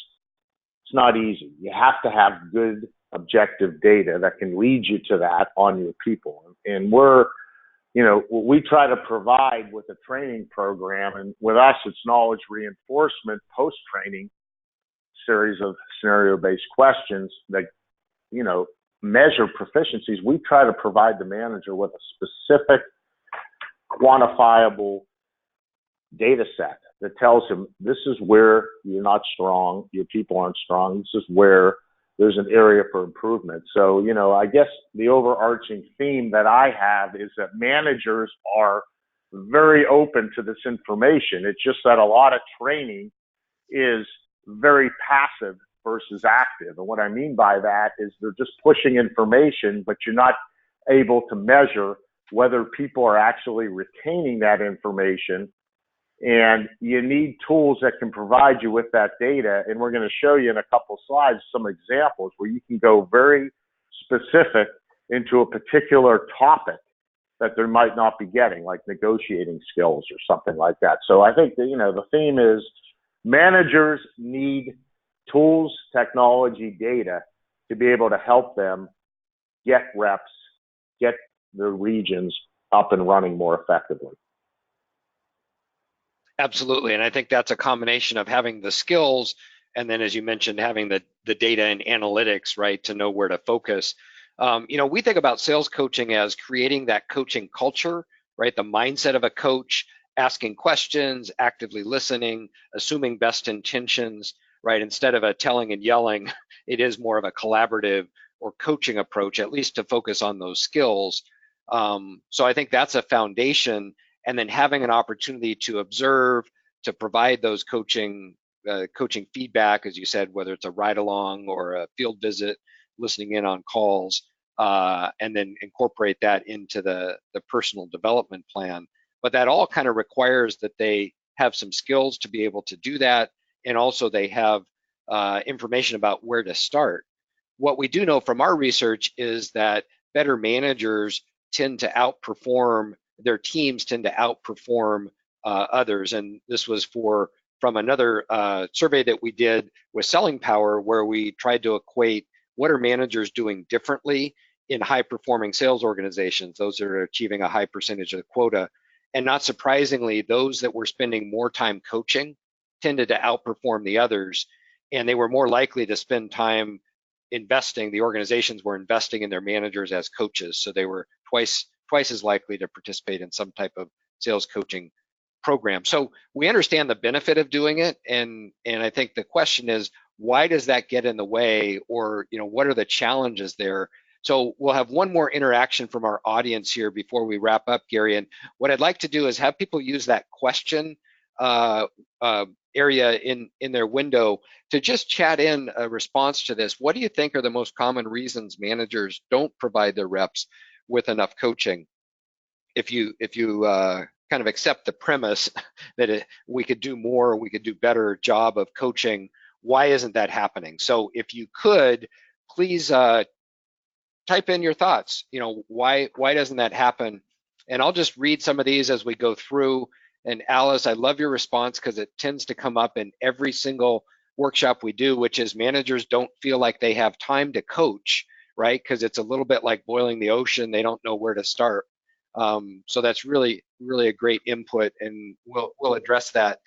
It's not easy. You have to have good objective data that can lead you to that on your people. And what we try to provide with a training program, and with us, it's knowledge reinforcement post-training, series of scenario-based questions that, measure proficiencies. We try to provide the manager with a specific, quantifiable data set that tells him, this is where you're not strong, your people aren't strong, this is where there's an area for improvement. So, I guess the overarching theme that I have is that managers are very open to this information. It's just that a lot of training is very passive versus active. And what I mean by that is they're just pushing information, but you're not able to measure whether people are actually retaining that information. And you need tools that can provide you with that data. And we're going to show you in a couple slides some examples where you can go very specific into a particular topic that they might not be getting, like negotiating skills or something like that. So I think that, the theme is managers need tools, technology, data to be able to help them get reps, get their regions up and running more effectively. Absolutely, and I think that's a combination of having the skills and then, as you mentioned, having the data and analytics, right, to know where to focus. We think about sales coaching as creating that coaching culture, right, the mindset of a coach, asking questions, actively listening, assuming best intentions, right, instead of a telling and yelling, it is more of a collaborative or coaching approach, at least to focus on those skills. So I think that's a foundation. And then having an opportunity to observe, to provide those coaching feedback, as you said, whether it's a ride along or a field visit, listening in on calls, and then incorporate that into the personal development plan. But that all kind of requires that they have some skills to be able to do that, and also they have information about where to start. What we do know from our research is that better managers tend to outperform, their teams tend to outperform others. And this was from another survey that we did with Selling Power, where we tried to equate what are managers doing differently in high performing sales organizations, those that are achieving a high percentage of the quota. And not surprisingly, those that were spending more time coaching tended to outperform the others, and they were more likely to spend time investing. The organizations were investing in their managers as coaches, so they were twice as likely to participate in some type of sales coaching program. So we understand the benefit of doing it, and I think the question is, why does that get in the way, or what are the challenges there? So we'll have one more interaction from our audience here before we wrap up, Gary. And what I'd like to do is have people use that question area in their window to just chat in a response to this. What do you think are the most common reasons managers don't provide their reps with enough coaching? If you kind of accept the premise that we could do more, we could do better job of coaching, why isn't that happening? So if you could, please type in your thoughts. Why doesn't that happen? And I'll just read some of these as we go through. And Alice, I love your response because it tends to come up in every single workshop we do, which is managers don't feel like they have time to coach, right? Because it's a little bit like boiling the ocean. They don't know where to start. So that's really a great input, and we'll address that.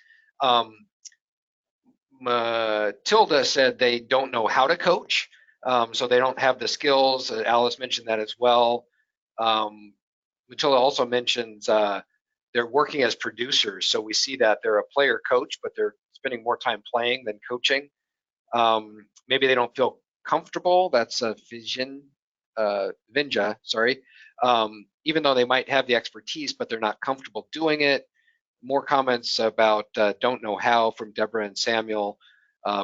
Matilda said they don't know how to coach, so they don't have the skills. Alice mentioned that as well. Matilda also mentions they're working as producers, so we see that they're a player coach, but they're spending more time playing than coaching. Maybe they don't feel comfortable. That's a Vinja, sorry. Even though they might have the expertise, but they're not comfortable doing it. More comments about don't know how from Deborah and Samuel.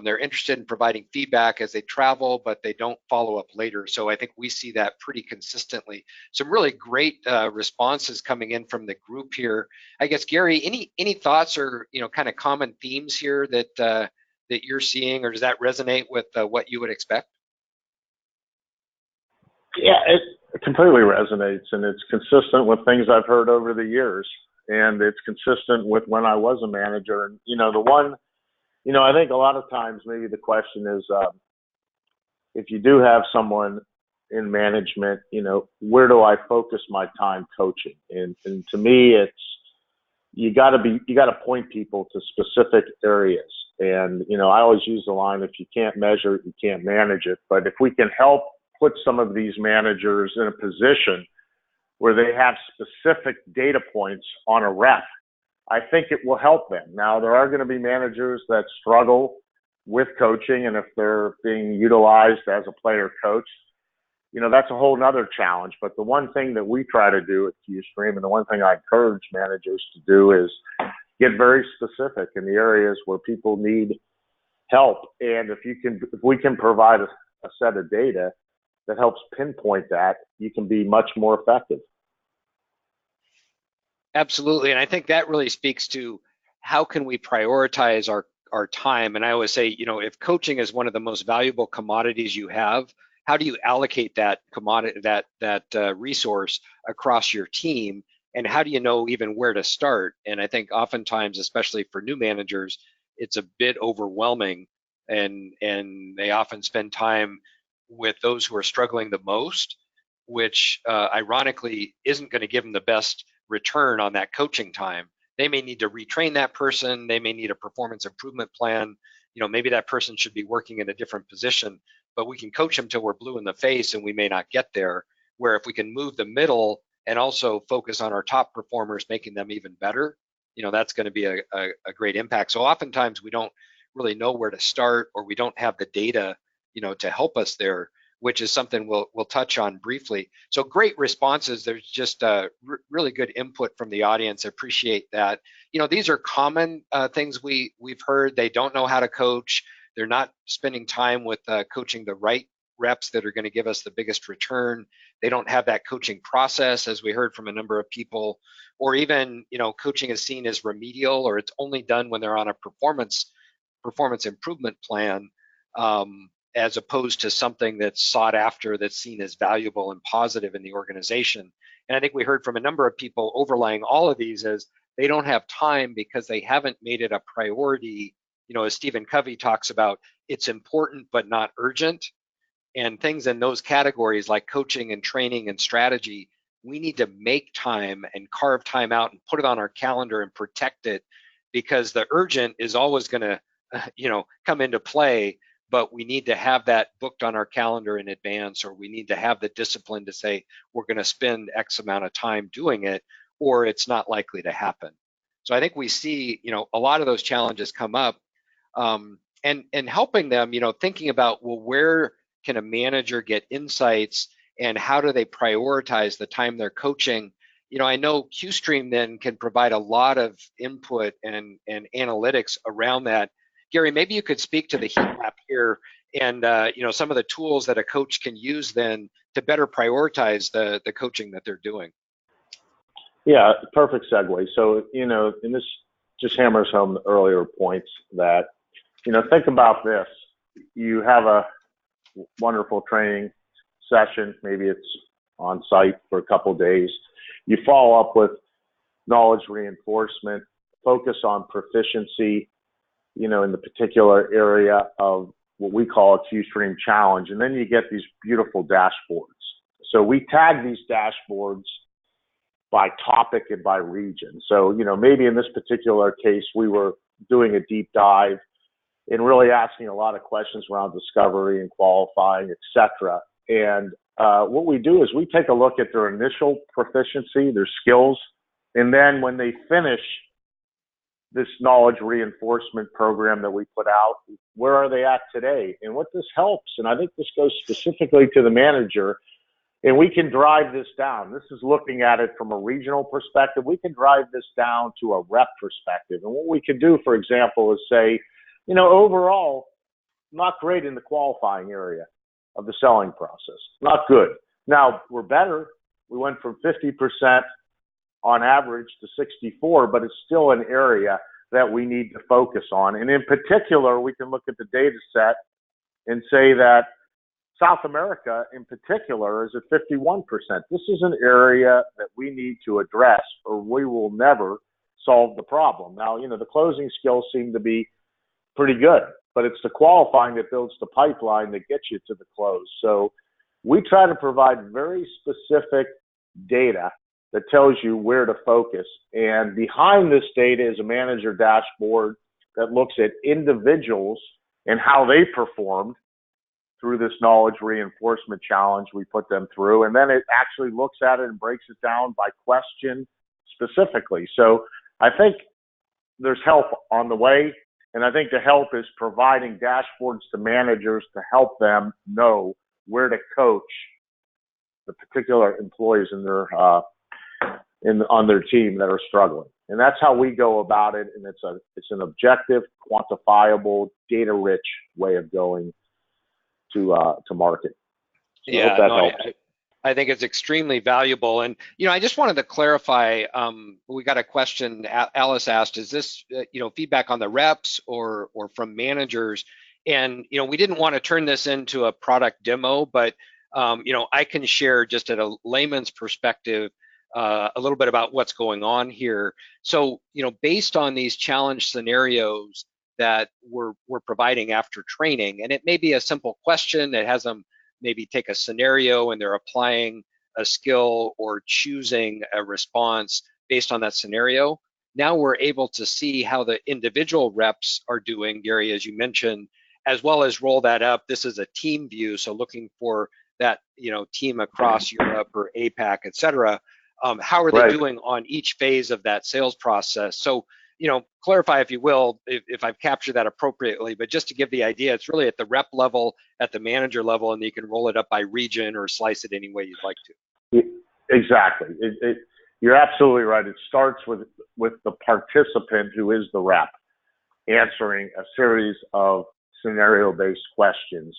They're interested in providing feedback as they travel, but they don't follow up later. So I think we see that pretty consistently. Some really great responses coming in from the group here. I guess, Gary, any thoughts or kind of common themes here that you're seeing, or does that resonate with what you would expect? Yeah, it completely resonates, and it's consistent with things I've heard over the years, and it's consistent with when I was a manager. And I think a lot of times maybe the question is, if you do have someone in management, where do I focus my time coaching? And to me, it's you got to point people to specific areas. And I always use the line, if you can't measure it, you can't manage it. But if we can help put some of these managers in a position where they have specific data points on a rep, I think it will help them. Now, there are going to be managers that struggle with coaching, and if they're being utilized as a player coach, that's a whole nother challenge. But the one thing that we try to do at QStream, and the one thing I encourage managers to do, is get very specific in the areas where people need help. And if we can provide a set of data that helps pinpoint that, you can be much more effective. Absolutely, and I think that really speaks to how can we prioritize our time. And I always say, if coaching is one of the most valuable commodities you have, how do you allocate that commodity, that resource across your team, and how do you know even where to start? And I think oftentimes, especially for new managers, it's a bit overwhelming, and they often spend time with those who are struggling the most, which ironically isn't going to give them the best return on that coaching time. They may need to retrain that person. They may need a performance improvement plan. Maybe that person should be working in a different position, but we can coach them till we're blue in the face and we may not get there. Where if we can move the middle and also focus on our top performers, making them even better, that's going to be a great impact. So oftentimes we don't really know where to start, or we don't have the data, to help us there, which is something we'll touch on briefly. So great responses. There's just really good input from the audience. I appreciate that. These are common things we've heard. They don't know how to coach. They're not spending time with coaching the right reps that are going to give us the biggest return. They don't have that coaching process, as we heard from a number of people, or even, coaching is seen as remedial, or it's only done when they're on a performance improvement plan, as opposed to something that's sought after, that's seen as valuable and positive in the organization. And I think we heard from a number of people overlaying all of these as they don't have time because they haven't made it a priority. As Stephen Covey talks about, it's important but not urgent. And things in those categories like coaching and training and strategy, we need to make time and carve time out and put it on our calendar and protect it, because the urgent is always going to come into play. But we need to have that booked on our calendar in advance, or we need to have the discipline to say we're going to spend X amount of time doing it, or it's not likely to happen. So I think we see, a lot of those challenges come up, and helping them, thinking about, well, where can a manager get insights and how do they prioritize the time they're coaching? I know QStream then can provide a lot of input and analytics around that. Gary, maybe you could speak to the heat map here and some of the tools that a coach can use then to better prioritize the coaching that they're doing. Yeah, perfect segue. So, and this just hammers home the earlier points that, think about this. You have a wonderful training session. Maybe it's on site for a couple of days. You follow up with knowledge reinforcement, focus on proficiency, in the particular area of what we call a QStream challenge. And then you get these beautiful dashboards. So we tag these dashboards by topic and by region. So, maybe in this particular case, we were doing a deep dive and really asking a lot of questions around discovery and qualifying, et cetera. And what we do is we take a look at their initial proficiency, their skills, and then when they finish this knowledge reinforcement program that we put out, where are they at today? And what this helps, and I think this goes specifically to the manager, and we can drive this down. This is looking at it from a regional perspective. We can drive this down to a rep perspective. And what we can do, for example, is say, overall, not great in the qualifying area of the selling process. Not good. Now, we're better. We went from 50% on average to 64, but it's still an area that we need to focus on. And in particular, we can look at the data set and say that South America in particular is at 51%. This is an area that we need to address, or we will never solve the problem. Now, the closing skills seem to be pretty good, but it's the qualifying that builds the pipeline that gets you to the close. So we try to provide very specific data that tells you where to focus. And behind this data is a manager dashboard that looks at individuals and how they performed through this knowledge reinforcement challenge we put them through. And then it actually looks at it and breaks it down by question specifically. So I think there's help on the way. And I think the help is providing dashboards to managers to help them know where to coach the particular employees in their on their team that are struggling. And that's how we go about it. And it's an objective, quantifiable, data-rich way of going to market. So Yeah, I hope that helps. I think it's extremely valuable. And, I just wanted to clarify, we got a question Alice asked, is this, feedback on the reps or from managers? And, we didn't want to turn this into a product demo, but, I can share just at a layman's perspective, a little bit about what's going on here. So, based on these challenge scenarios that we're providing after training, and it may be a simple question that has them maybe take a scenario and they're applying a skill or choosing a response based on that scenario. Now we're able to see how the individual reps are doing, Gary, as you mentioned, as well as roll that up. This is a team view, so looking for that team across Europe or APAC, et cetera. How are they doing on each phase of that sales process? So, clarify, if you will, if I've captured that appropriately, but just to give the idea, it's really at the rep level, at the manager level, and you can roll it up by region or slice it any way you'd like to. Exactly. You're absolutely right. It starts with the participant, who is the rep, answering a series of scenario-based questions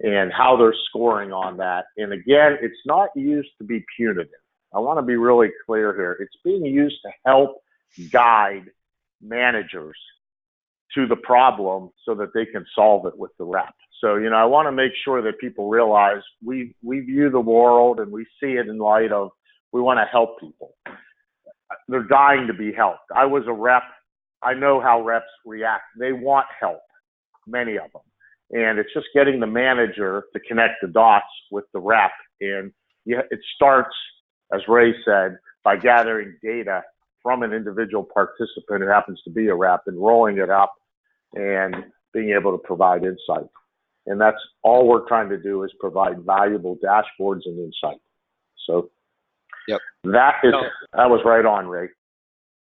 and how they're scoring on that. And again, it's not used to be punitive. I want to be really clear here. It's being used to help guide managers to the problem so that they can solve it with the rep. So, I want to make sure that people realize we view the world and we see it in light of, we want to help people. They're dying to be helped. I was a rep. I know how reps react. They want help, many of them. And it's just getting the manager to connect the dots with the rep. And it starts, as Ray said, by gathering data from an individual participant who happens to be a rep and rolling it up and being able to provide insight. And that's all we're trying to do, is provide valuable dashboards and insight. So yep. That was right on, Ray.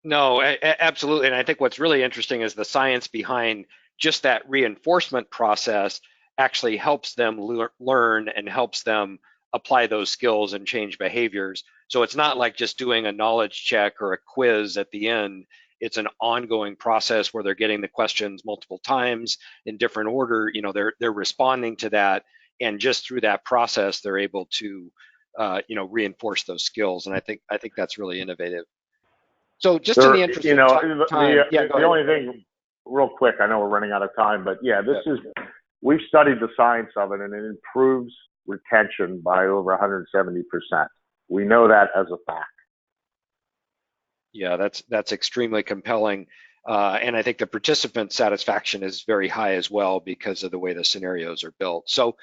No, absolutely. And I think what's really interesting is the science behind just that reinforcement process actually helps them learn and helps them apply those skills and change behaviors. So it's not like just doing a knowledge check or a quiz at the end. It's an ongoing process where they're getting the questions multiple times in different order. They're responding to that, and just through that process, they're able to reinforce those skills. And I think that's really innovative. So just in the interest of time, the only thing, real quick, I know we're running out of time, but we've studied the science of it, and it improves retention by over 170%. We know that as a fact. Yeah, that's extremely compelling. And I think the participant satisfaction is very high as well because of the way the scenarios are built. So,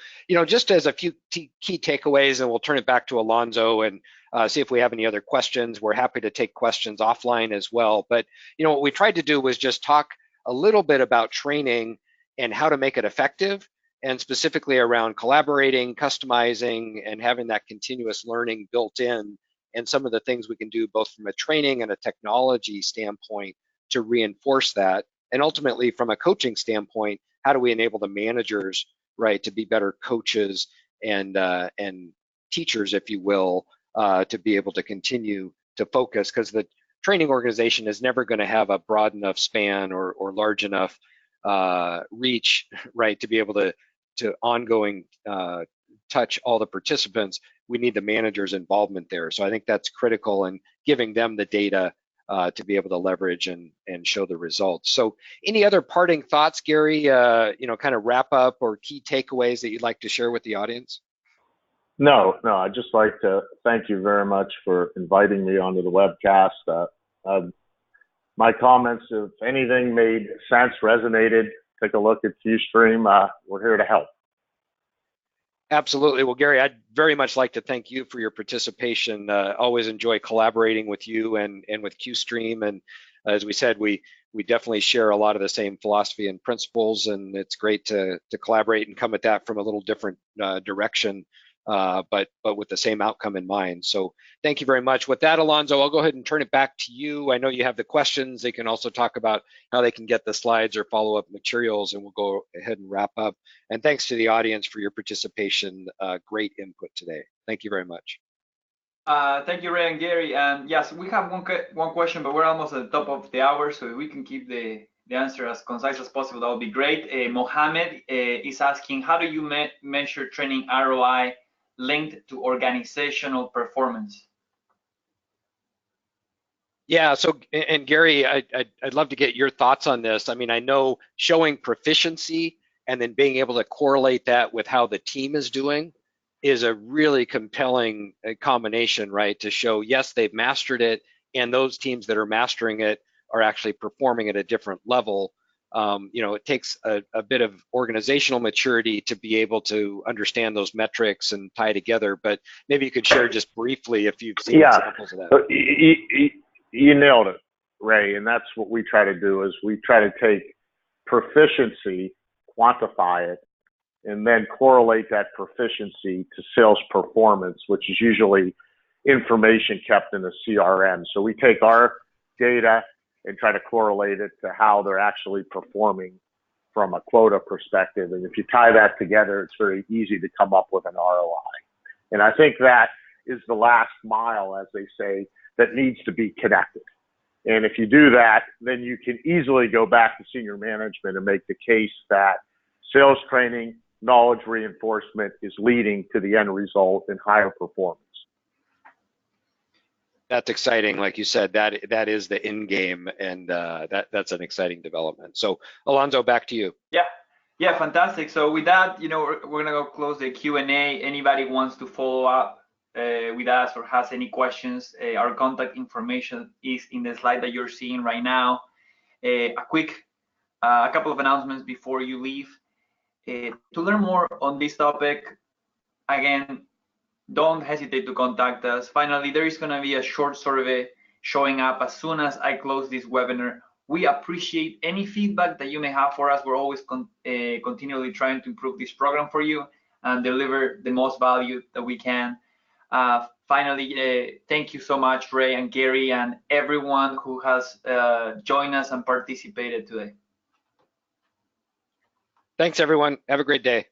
just as a few key takeaways, and we'll turn it back to Alonzo and see if we have any other questions. We're happy to take questions offline as well. But, what we tried to do was just talk a little bit about training and how to make it effective, and specifically around collaborating, customizing, and having that continuous learning built in, and some of the things we can do both from a training and a technology standpoint to reinforce that. And ultimately, from a coaching standpoint, how do we enable the managers, right, to be better coaches and teachers, if you will, to be able to continue to focus, because the training organization is never going to have a broad enough span or large enough reach, right, to be able to ongoing touch all the participants. We need the manager's involvement there. So I think that's critical, in giving them the data to be able to leverage and show the results. So any other parting thoughts, Gary, kind of wrap up or key takeaways that you'd like to share with the audience? No, I'd just like to thank you very much for inviting me onto the webcast. My comments, if anything made sense, resonated, take a look at QStream. We're here to help. Absolutely. Well, Gary, I'd very much like to thank you for your participation. Always enjoy collaborating with you and with QStream. And as we said, we definitely share a lot of the same philosophy and principles, and it's great to collaborate and come at that from a little different direction, but with the same outcome in mind. So thank you very much. With that, Alonzo, I'll go ahead and turn it back to you. I know you have the questions. They can also talk about how they can get the slides or follow-up materials, and we'll go ahead and wrap up. And thanks to the audience for your participation. Great input today. Thank you very much. Thank you, Ray and Gary. And yes, we have one question, but we're almost at the top of the hour, so if we can keep the answer as concise as possible, that would be great. Mohammed is asking, how do you measure training ROI linked to organizational performance? Yeah, so, and Gary, I'd love to get your thoughts on this. I mean, I know showing proficiency and then being able to correlate that with how the team is doing is a really compelling combination, right? To show, yes, they've mastered it, and those teams that are mastering it are actually performing at a different level. You know, it takes a bit of organizational maturity to be able to understand those metrics and tie together, but maybe you could share just briefly if you've seen examples of that. You nailed it, Ray, and that's what we try to do is we try to take proficiency, quantify it, and then correlate that proficiency to sales performance, which is usually information kept in the CRM. So we take our data and try to correlate it to how they're actually performing from a quota perspective. And if you tie that together, it's very easy to come up with an ROI. And I think that is the last mile, as they say, that needs to be connected. And if you do that, then you can easily go back to senior management and make the case that sales training, knowledge reinforcement is leading to the end result in higher performance. That's exciting. Like you said, that is the end game, and that's an exciting development. So Alonso, back to you. Yeah, fantastic. So with that, you know, we're gonna go close the Q&A. Anybody wants to follow up with us or has any questions, our contact information is in the slide that you're seeing right now. A couple of announcements before you leave. To learn more on this topic, again, don't hesitate to contact us. Finally, there is going to be a short survey showing up as soon as I close this webinar. We appreciate any feedback that you may have for us. We're always continually trying to improve this program for you and deliver the most value that we can. Finally, thank you so much, Ray and Gary, and everyone who has joined us and participated today. Thanks, everyone. Have a great day.